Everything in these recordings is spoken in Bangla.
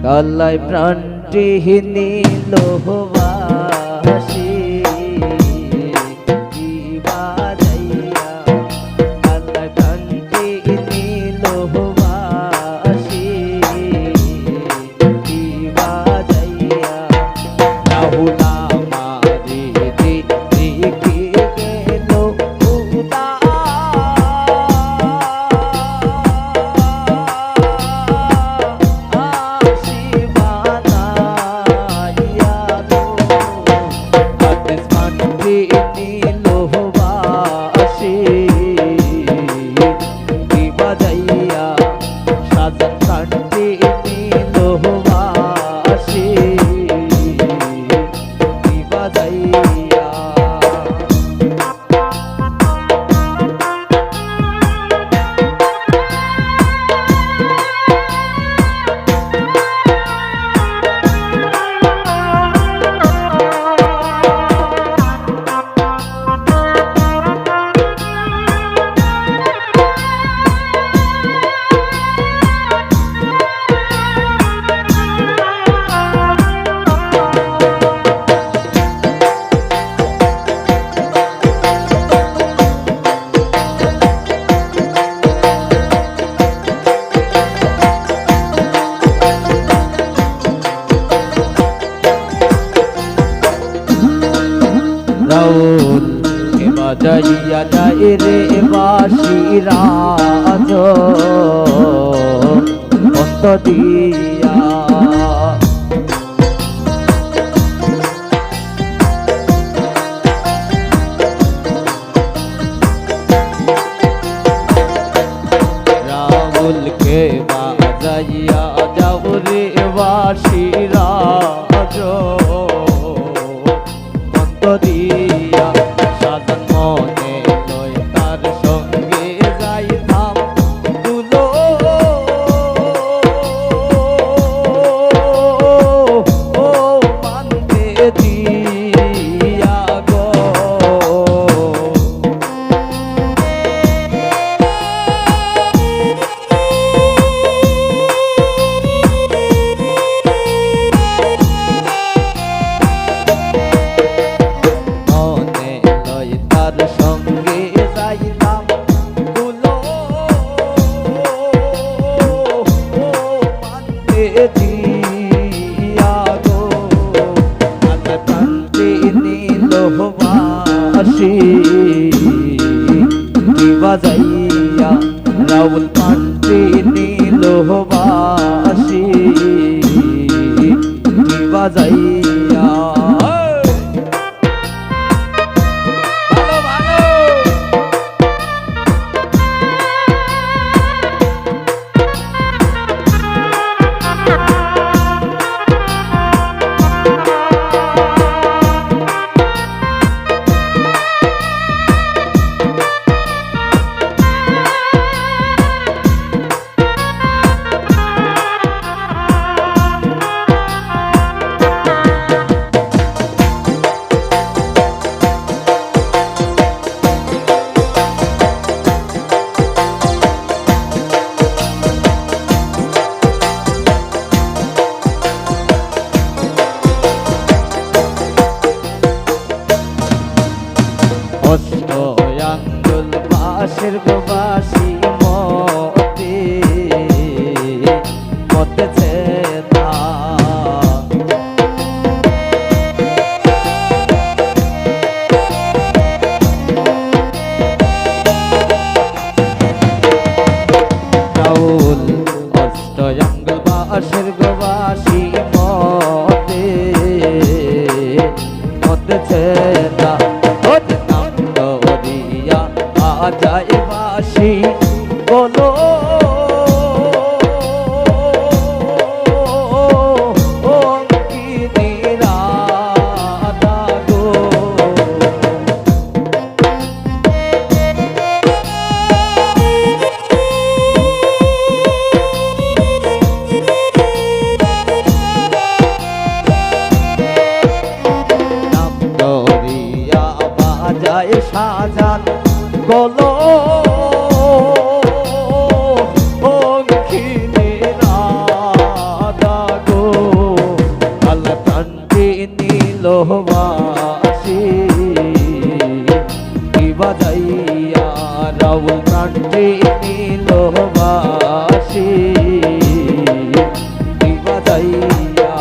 কালাই প্রাণটি নিল বাসি বাজাইয়া কালাই প্রাণটি নিল বাসি বাজাইয়া রাহুলা মারি দিকে গেল উদা রাউল বাজাইয়া যায় রে বাঁশি রাজ অন্ত দিয়া রাহুলকে বাজাইয়া যাও রে বাঁশি রাজ দিয়া সাজান মনে লয় তার সঙ্গে যাইতাম দুলো ও মানতে দিয়া গো সঙ্গে যাইতাম দুলো মানতে দিয়া গো আল্লাহ কান্তি নিল বাসি বাজাইয়া রাউল কান্তি নিল বাসি বাজাইয়া অষ্টয়াঙ্গুল বাঁশের বাঁশি মতে মতেছে রাউল অষ্টয়াঙ্গুল বাঁশের বাঁশি মতে মতেছে যায় বাঁশি বলো অঙ্কিনীরা গো নাম দরিয়া বাজায় সাজান বলো বাসি বাজাইয়া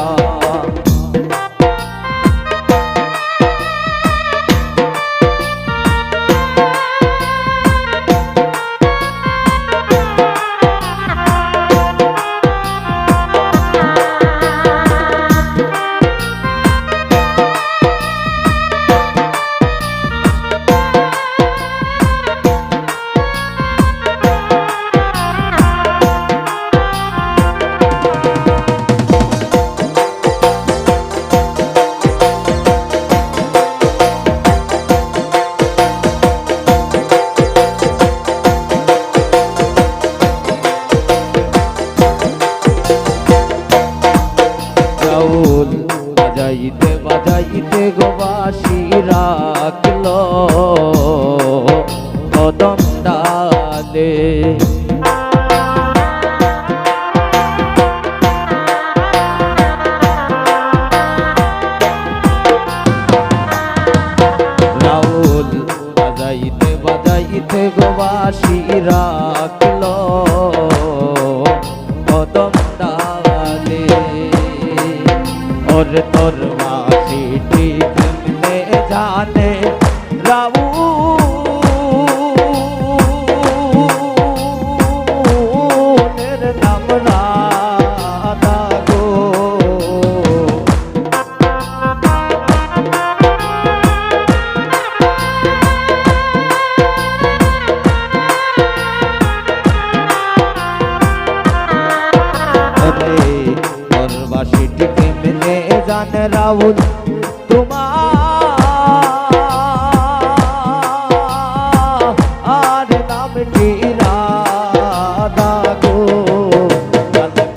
বাজাইতে বাজাইতে গোবাসি রাখলো কদম ডালে রাউল বাজাইতে বাজাইতে গোবাসি রাখলো কদম ডালে और तोर बासी ठीक में जाने रावूलेर नाम राधा गो तोर बासी ठीक जान राउल तुम्हार नाम की राधा गो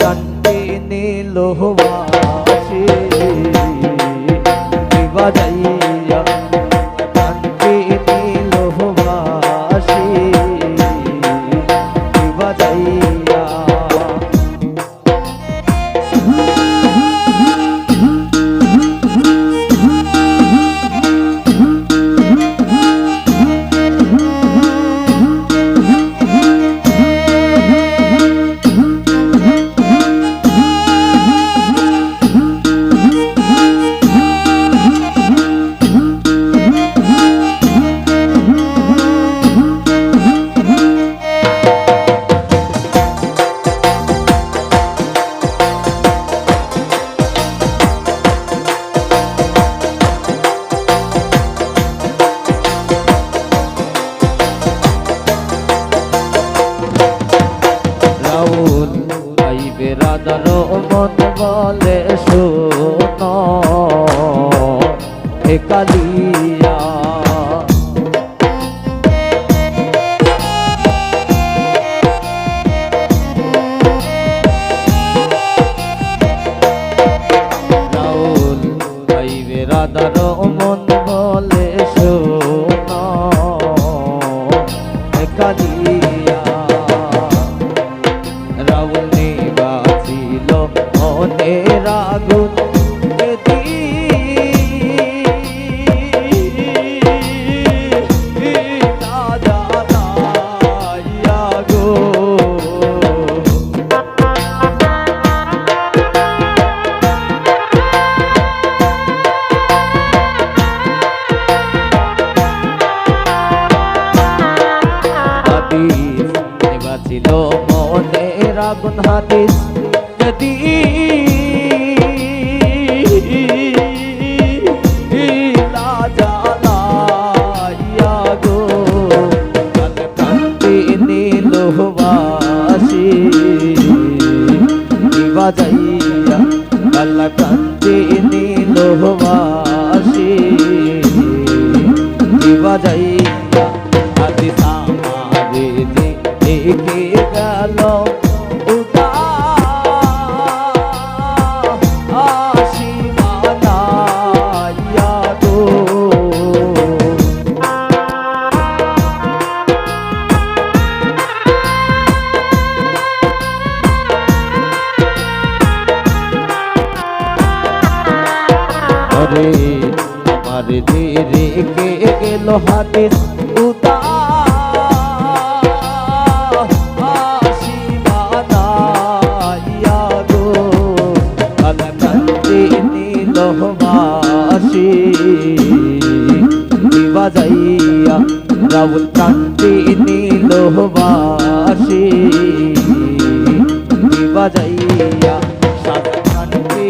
कंटी नीलोवासी बजाइया कंटी नीलोवासी बजाइया রাধারো মন বলে শোনো হে কালিয়া রাউল গাইবে রাধারো মন বলে শোনো হে কালিয়া রাউল নিবাসিল মনের আগুন নিবাসিল মনের আগুন হাদিস যদি জ্বালাইয়া গো কান্তি নীলবাসি বাজাইয়া কান্তি নীলবাসি বাজাইয়া হাদিস আমারে দেখে গেল উদাসী বানাইয়া গো ওরে আমার ধীরে কে গেল হাদিস উদাসী বানাইয়া বাসি বাজাইয়া রাউল প্রান্তি নীল বাসি বাজাইয়া সাত প্রান্তি